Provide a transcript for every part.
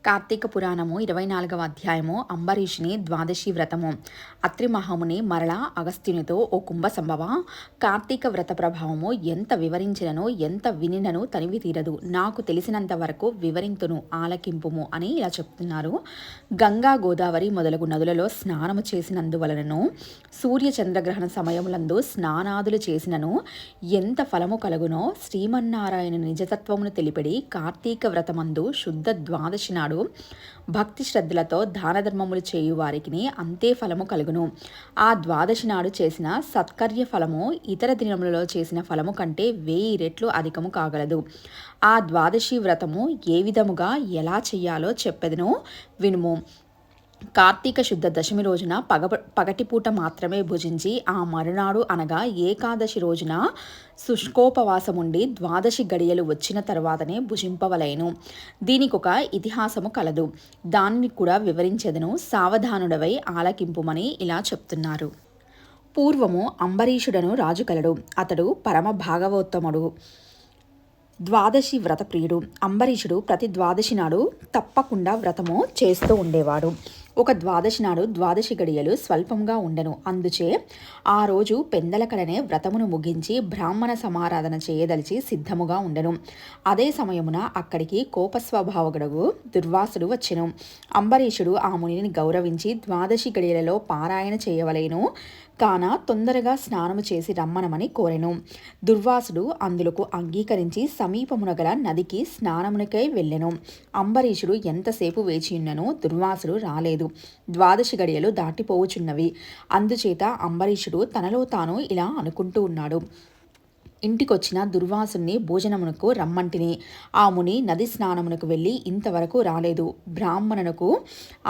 కార్తీక పురాణము 24వ అధ్యాయము అంబరీషుని ద్వాదశి వ్రతము. అత్రి మహాముని మరలా అగస్త్యునితో, ఓ కుంభ సంభవ, కార్తీక వ్రత ప్రభావము ఎంత వివరించినను ఎంత వినినను తనివి తీరదు. నాకు తెలిసినంత వరకు వివరింతును, ఆలకింపుము అని ఇలా చెప్తున్నారు. గంగా గోదావరి మొదలగు నదులలో స్నానము చేసినందువలనను, సూర్య చంద్రగ్రహణ సమయములందు స్నానాదులు చేసినను ఎంత ఫలము కలుగునో శ్రీమన్నారాయణ నిజతత్వమును తెలిపిడి కార్తీక వ్రతమందు శుద్ధ ద్వాదశి నాడు భక్తి శ్రద్ధలతో దాన ధర్మములు చేయు వారికి అంతే ఫలము కలుగును. ఆ ద్వాదశి నాడు చేసిన సత్కర్య ఫలము ఇతర దినములలో చేసిన ఫలము కంటే 1000 రెట్లు అధికము కాగలదు. ఆ ద్వాదశి వ్రతము ఏ విధముగా ఎలా చెయ్యాలో చెప్పెదను వినుము. కార్తీక శుద్ధ దశమి రోజున పగటిపూట మాత్రమే భుజించి ఆ మరునాడు అనగా ఏకాదశి రోజున శుష్కోపవాసముండి ద్వాదశి గడియలు వచ్చిన తర్వాతనే భుజింపవలెను. దీనికొక ఇతిహాసము కలదు, దానిని కూడా వివరించెదను, సావధానుడవై ఆలకింపుమని ఇలా చెప్తున్నారు. పూర్వము అంబరీషుడను రాజు కలడు. అతడు పరమ భాగవోత్తముడు, ద్వాదశి వ్రత ప్రియుడు. అంబరీషుడు ప్రతి ద్వాదశి నాడు తప్పకుండా వ్రతము చేస్తూ ఉండేవాడు. ఒక ద్వాదశి నాడు ద్వాదశి గడియలు స్వల్పంగా ఉండెను. అందుచే ఆ రోజు పెందలకడనే వ్రతమును ముగించి బ్రాహ్మణ సమారాధన చేయదలిచి సిద్ధముగా ఉండెను. అదే సమయమున అక్కడికి కోపస్వభావగుడు దుర్వాసుడు వచ్చెను. అంబరీషుడు ఆ మునిని గౌరవించి ద్వాదశి గడియలలో పారాయణ చేయవలెను కాన తొందరగా స్నానము చేసి రమ్మనమని కోరెను. దుర్వాసుడు అందులకు అంగీకరించి సమీపమునగల నదికి స్నానమునకై వెళ్ళెను. అంబరీషుడు ఎంతసేపు వేచియున్నను దుర్వాసుడు రాలేదు. ద్వాదశి గడియలు దాటిపోవుచున్నవి. అందుచేత అంబరీషుడు తనలో తాను ఇలా అనుకుంటూ ఉన్నాడు. ఇంటికొచ్చిన దుర్వాసుని భోజనమునకు రమ్మంటిని. ఆ ముని నది స్నానమునకు వెళ్ళి ఇంతవరకు రాలేదు. బ్రాహ్మణునకు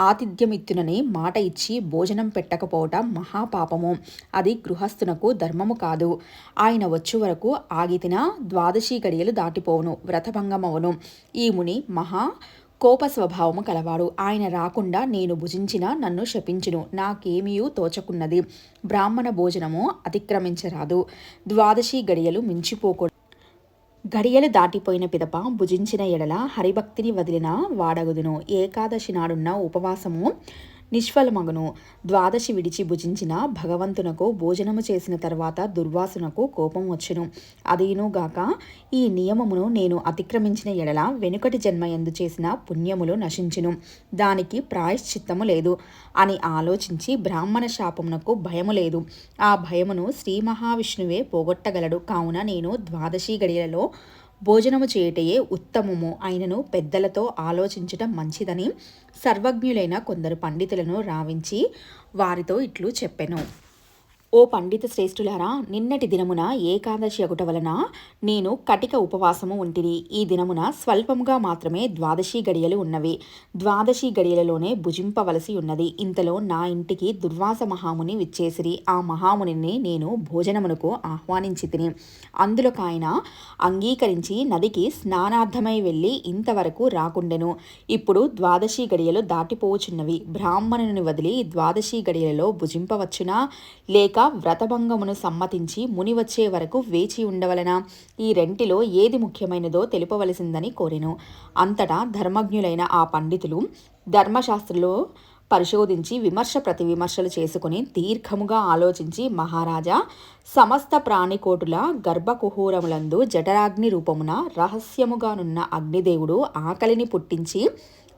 ఆతిథ్యమిత్తునని మాట ఇచ్చి భోజనం పెట్టకపోవటం మహాపాపము. అది గృహస్థునకు ధర్మము కాదు. ఆయన వచ్చు వరకు ఆగితిన ద్వాదశి గడియలు దాటిపోవును, వ్రతభంగమవును. ఈ ముని మహా కోప స్వభావము కలవాడు. ఆయన రాకుండా నేను భుజించిన నన్ను శపించును. నాకేమీయూ తోచకున్నది. బ్రాహ్మణ భోజనము అతిక్రమించరాదు. ద్వాదశి గడియలు మించిపోకూడదు. గడియలు దాటిపోయిన పిదప భుజించిన ఎడల హరిభక్తిని వదిలిన వాడగుదును. ఏకాదశి నాడున్న ఉపవాసము నిష్ఫలమగును. ద్వాదశి విడిచి భుజించిన భగవంతునకు భోజనము చేసిన తర్వాత దుర్వాసునకు కోపం వచ్చును. అదేనుగాక ఈ నియమమును నేను అతిక్రమించిన ఎడల వెనుకటి జన్మ యందు చేసిన పుణ్యములు నశించును, దానికి ప్రాయశ్చిత్తము లేదు అని ఆలోచించి బ్రాహ్మణ శాపమునకు భయము లేదు. ఆ భయమును శ్రీ మహావిష్ణువే పోగొట్టగలడు. కావున నేను ద్వాదశి గడియలలో భోజనము చేయుటయే ఉత్తమము. అయినను పెద్దలతో ఆలోచించటం మంచిదని సర్వజ్ఞులైన కొందరు పండితులను రావించి వారితో ఇట్లు చెప్పెను. ఓ పండిత శ్రేష్ఠులారా, నిన్నటి దినమున ఏకాదశి అగుట వలన నేను కటిక ఉపవాసము ఉంటిని. ఈ దినమున స్వల్పముగా మాత్రమే ద్వాదశి గడియలు ఉన్నవి. ద్వాదశి గడియలలోనే భుజింపవలసి ఉన్నది. ఇంతలో నా ఇంటికి దుర్వాస మహాముని విచ్చేసిరి. ఆ మహామునిని నేను భోజనమునకు ఆహ్వానించి తిని అందులోకి ఆయన అంగీకరించి నదికి స్నానార్థమై వెళ్ళి ఇంతవరకు రాకుండెను. ఇప్పుడు ద్వాదశి గడియలు దాటిపోవచున్నవి. బ్రాహ్మణుని వదిలి ద్వాదశి గడియలలో భుజింపవచ్చునా, లేక వ్రతభంగమును సమ్మతించి ముని వచ్చే వరకు వేచి ఉండవలన? ఈ రెంటిలో ఏది ముఖ్యమైనదో తెలుపవలసిందని కోరెను. అంతటా ధర్మజ్ఞులైన ఆ పండితులు ధర్మశాస్త్రంలో పరిశోధించి విమర్శ ప్రతి విమర్శలు చేసుకుని దీర్ఘముగా ఆలోచించి, మహారాజా, సమస్త ప్రాణికోటుల గర్భకుహూరములందు జఠరాగ్ని రూపమున రహస్యముగానున్న అగ్నిదేవుడు ఆకలిని పుట్టించి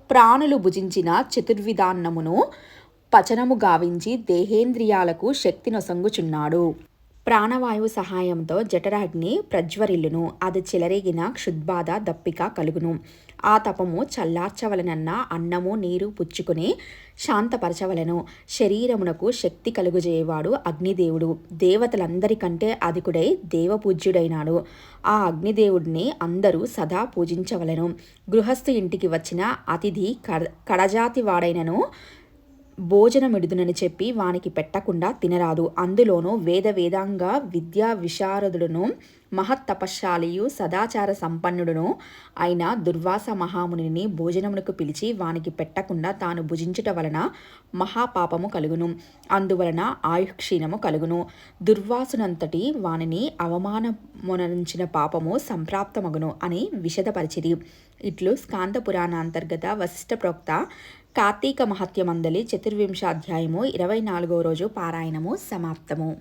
ప్రాణులు భుజించిన చతుర్విధాన్నమును పచనము గావించి దేహేంద్రియాలకు శక్తి నొసంగుచున్నాడు. ప్రాణవాయువు సహాయంతో జఠరాగ్ని ప్రజ్వరిల్లును. అది చెలరేగిన క్షుద్బాధ దప్పిక కలుగును. ఆ తపము చల్లార్చవలనన్న అన్నము నీరు పుచ్చుకుని శాంతపరచవలను. శరీరమునకు శక్తి కలుగుజేయవాడు అగ్నిదేవుడు. దేవతలందరికంటే అధికుడై దేవపూజ్యుడైనాడు. ఆ అగ్నిదేవుడిని అందరూ సదా పూజించవలను. గృహస్థు ఇంటికి వచ్చిన అతిథి కడజాతి వాడైనను భోజనమిడుదునని చెప్పి వానికి పెట్టకుండా తినరాదు. అందులోనూ వేదాంగ విద్యా విశారదుడును మహత్తపశాలియు సదాచార సంపన్నుడును అయిన దుర్వాస మహామునిని భోజనమునకు పిలిచి వానికి పెట్టకుండా తాను భుజించుట వలన మహాపాపము కలుగును. అందువలన ఆయుక్షీణము కలుగును. దుర్వాసునంతటి వానిని అవమానమునరించిన పాపము సంప్రాప్తమగును అని విశదపరిచిరి. ఇట్లు స్కాంద పురాణాంతర్గత వశిష్ఠ ప్రోక్త కార్తీక మహత్యమందలి చతుర్వింశాధ్యాయము 24వ రోజు పారాయణము సమాప్తము.